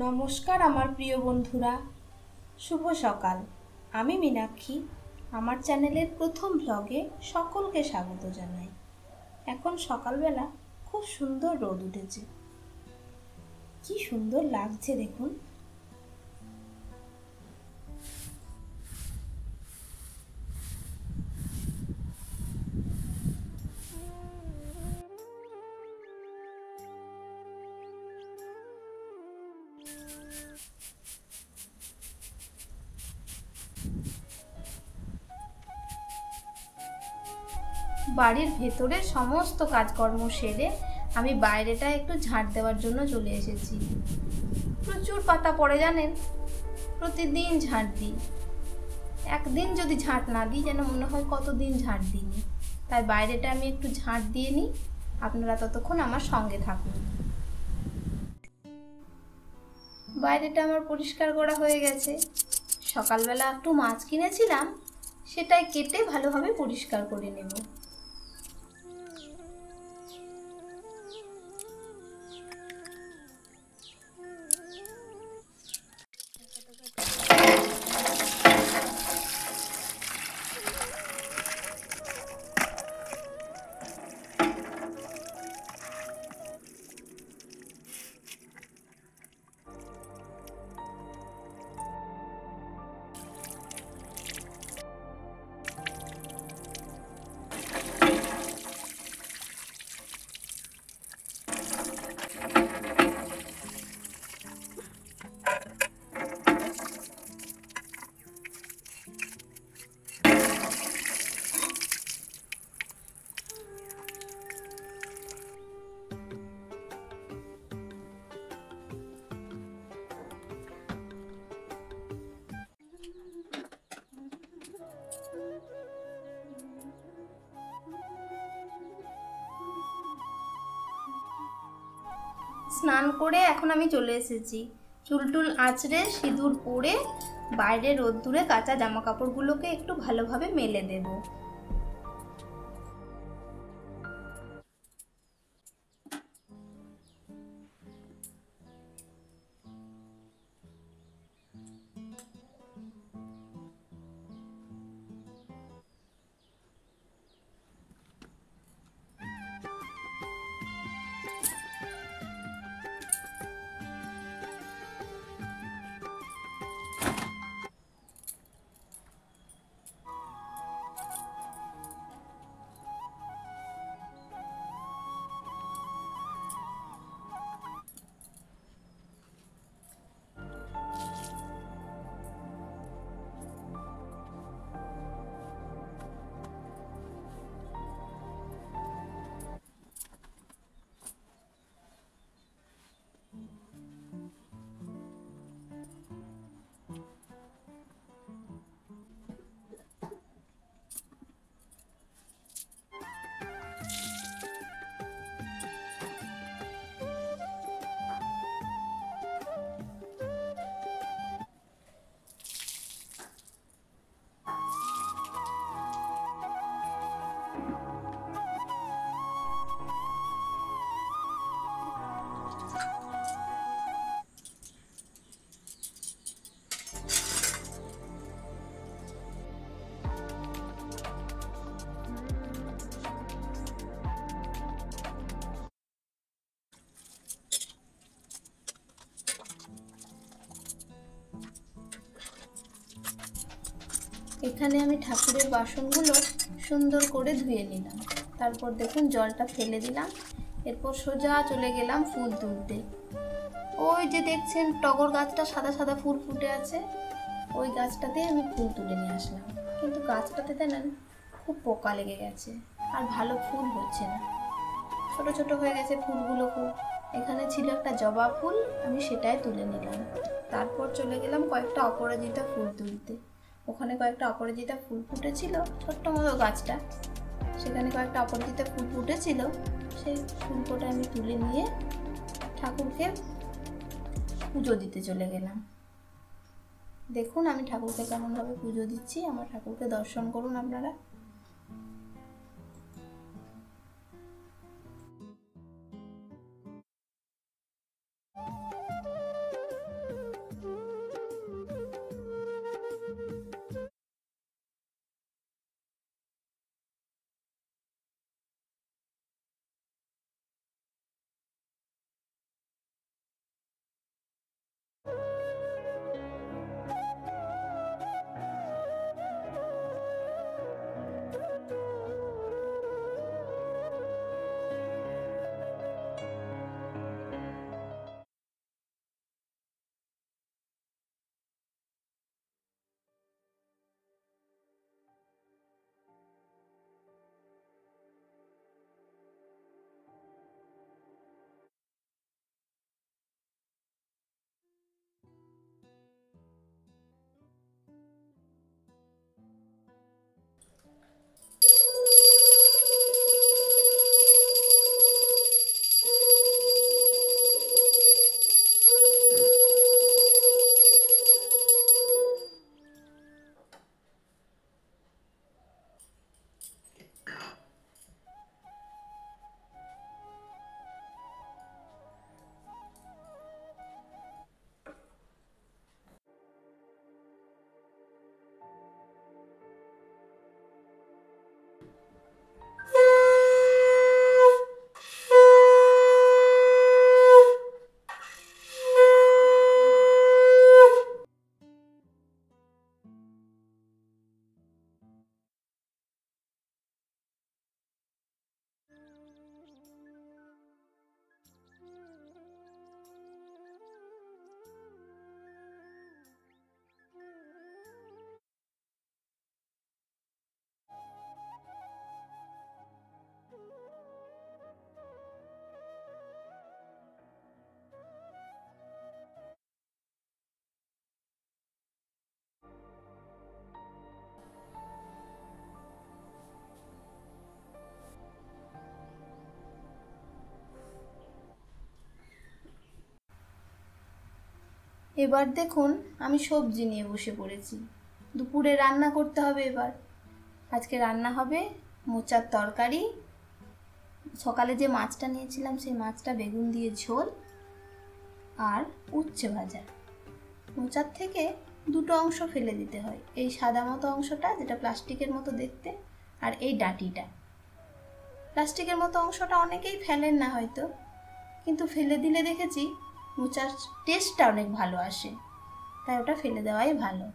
নমস্কার আমার প্রিয় বন্ধুরা, শুভ সকাল। আমি মীনাক্ষী, আমার চ্যানেলের প্রথম ব্লগে সকলকে স্বাগত জানাই। এখন সকালবেলা খুব সুন্দর রোদ উঠেছে, কি সুন্দর লাগছে দেখুন। বাড়ির ভেতরের সমস্ত কাজকর্ম সেরে আমি বাইরেটা একটু ঝাঁট দেওয়ার জন্য চলে এসেছি। প্রচুর পাতা পড়ে জানেন, প্রতিদিন ঝাঁট দিই। একদিন যদি ঝাঁট না দিই যেন মনে হয় কতদিন ঝাঁট দিইনি। তাই বাইরেটা আমি একটু ঝাঁট দিয়ে নিই, আপনারা ততক্ষণ আমার সঙ্গে থাকুন। বাইরেটা আমার পরিষ্কার করা হয়ে গেছে। সকালবেলা একটু মাছ কিনেছিলাম, সেটাই কেটে ভালোভাবে পরিষ্কার করে নেব। স্নান করে এখন আমি চলে এসেছি। চুলটুল আঁচড়ে সিঁদুর পরে বাইরে রোদ্দুরে কাঁচা জামা কাপড়গুলোকে একটু ভালোভাবে মেলে দেব। এখানে আমি ঠাকুরের বাসনগুলো সুন্দর করে ধুয়ে নিলাম। তারপর দেখুন জলটা ফেলে দিলাম। এরপর সোজা চলে গেলাম ফুল তুলতে। ওই যে দেখছেন টগর গাছটা সাদা সাদা ফুল ফুটে আছে, ওই গাছটাতে আমি ফুল তুলে নিয়ে আসলাম। কিন্তু গাছটাতে জানেন খুব পোকা লেগে গেছে, আর ভালো ফুল হচ্ছে না, ছোট ছোট হয়ে গেছে ফুলগুলো খুব। এখানে ছিল একটা জবা ফুল, আমি সেটাই তুলে নিলাম। তারপর চলে গেলাম কয়েকটা অপরাজিতা ফুল তুলতে। ওখানে কয়েকটা অপরাজিতা ফুল ফুটেছিল, ছোট্ট মতো গাছটা, সেখানে কয়েকটা অপরাজিতা ফুল ফুটেছিল। সেই ফুলকোটা আমি তুলে নিয়ে ঠাকুরকে পুজো দিতে চলে গেলাম। দেখুন আমি ঠাকুরকে কেমনভাবে পুজো দিচ্ছি, আমার ঠাকুরকে দর্শন করুন আপনারা। এবার দেখুন আমি সবজি নিয়ে বসে পড়েছি। দুপুরে রান্না করতে হবে। এবার আজকে রান্না হবে মোচার তরকারি, সকালে যে মাছটা নিয়েছিলাম সেই মাছটা বেগুন দিয়ে ঝোল, আর উচ্ছে ভাজা। মোচার থেকে দুটো অংশ ফেলে দিতে হয়, এই সাদা মতো অংশটা যেটা প্লাস্টিকের মতো দেখতে, আর এই ডাঁটিটা। প্লাস্টিকের মতো অংশটা অনেকেই ফেলেন না হয়তো, কিন্তু ফেলে দিলে দেখেছি মোচার টেস্টটা অনেক ভালো আসে, তাই ওটা ফেলে দেওয়াই ভালো।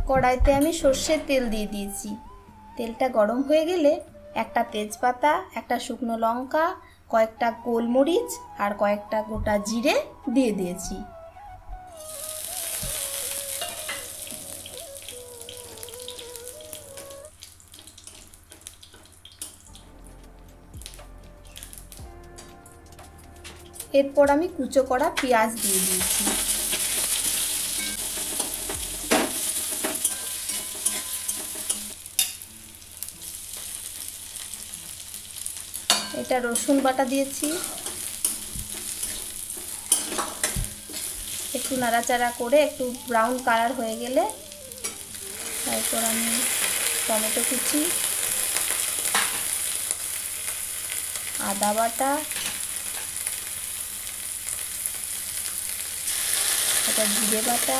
কড়াইতে আমি সর্ষের তেল দিয়ে দিয়েছি। তেলটা গরম হয়ে গেলে একটা তেজপাতা, একটা শুকনো লঙ্কা, কয়েকটা গোলমরিচ আর কয়েকটা গোটা জিরে দিয়ে দিয়েছি। এরপর আমি কুচো করা পেঁয়াজ দিয়ে দিয়েছি। এটা রসুন বাটা দিয়েছি। একটু নাড়াচাড়া করে একটু ব্রাউন কালার হয়ে গেলে তারপর আমি টমেটো কুচি, আদা বাটা, এটা জিরে বাটা,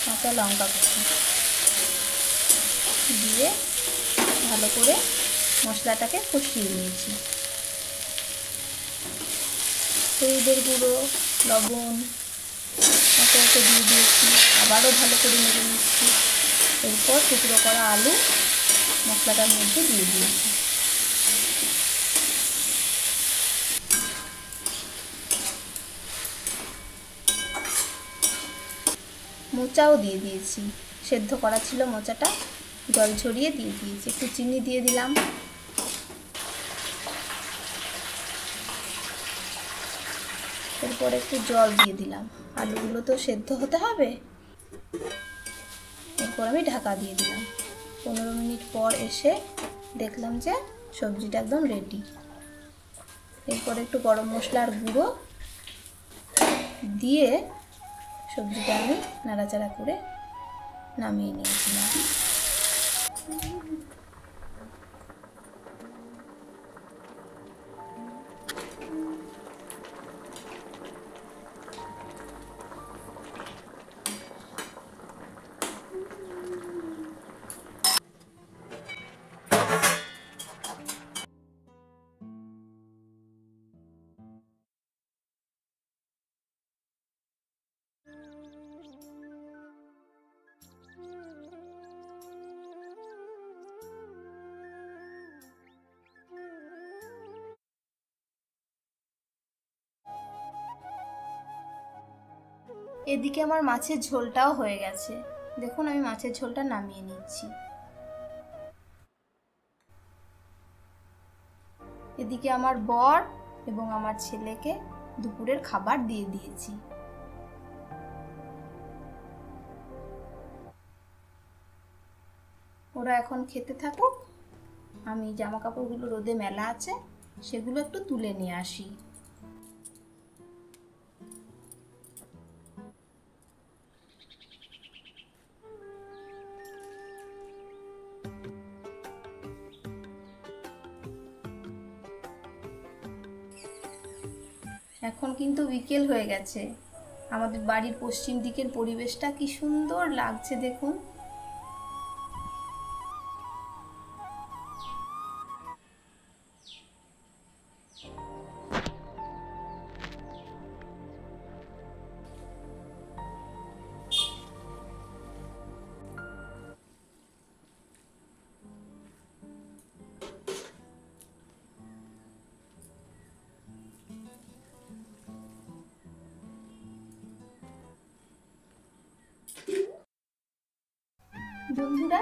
কাঁচা লঙ্কা কুচি দিয়ে ভালো করে মশলাটাকে কষিয়ে নিয়েছি। হলুদের গুঁড়ো, লবণ একে একে দিয়ে দিয়েছি, আবারও ভালো করে নেড়ে নিচ্ছি। এরপর টুকরো করা আলু মশলাটার মধ্যে দিয়ে দিয়েছি। মোচাও দিয়ে দিয়েছি, সেদ্ধ করা ছিল মোচাটা, জল ছড়িয়ে দিয়ে দিয়েছি। একটু চিনি দিয়ে দিলাম। এরপর একটু জল দিয়ে দিলাম, আলুগুলো তো সেদ্ধ হতে হবে। এরপর আমি ঢাকা দিয়ে দিলাম। 15 মিনিট পর এসে দেখলাম যে সবজিটা একদম রেডি। এরপর একটু গরম মশলার গুঁড়ো দিয়ে সবজিটা আমি নাড়াচাড়া করে নামিয়ে নিয়েছিলাম। এদিকে আমার মাছের ঝোলটাও হয়ে গেছে। দেখুন আমি মাছের ঝোলটা নামিয়ে নিচ্ছি। এদিকে আমার বর এবং আমার ছেলেকে দুপুরের খাবার দিয়ে দিয়েছি। ওরা এখন খেতে থাকুক, আমি জামা কাপড়গুলো রোদে মেলা আছে সেগুলো একটু তুলে নিয়ে আসি। এখন কিন্তু বিকেল হয়ে গেছে। আমাদের বাড়ির পশ্চিম দিকের পরিবেশটা কি সুন্দর লাগছে দেখুন। বন্ধুরা,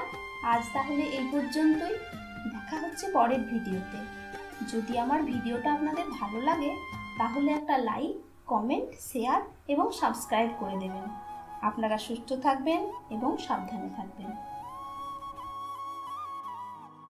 আজ তাহলে এই পর্যন্তই। দেখা হচ্ছে পরের ভিডিওতে। যদি আমার ভিডিওটা আপনাদের ভালো লাগে তাহলে একটা লাইক, কমেন্ট, শেয়ার এবং সাবস্ক্রাইব করে দেবেন। আপনারা সুস্থ থাকবেন এবং সাবধানে থাকবেন।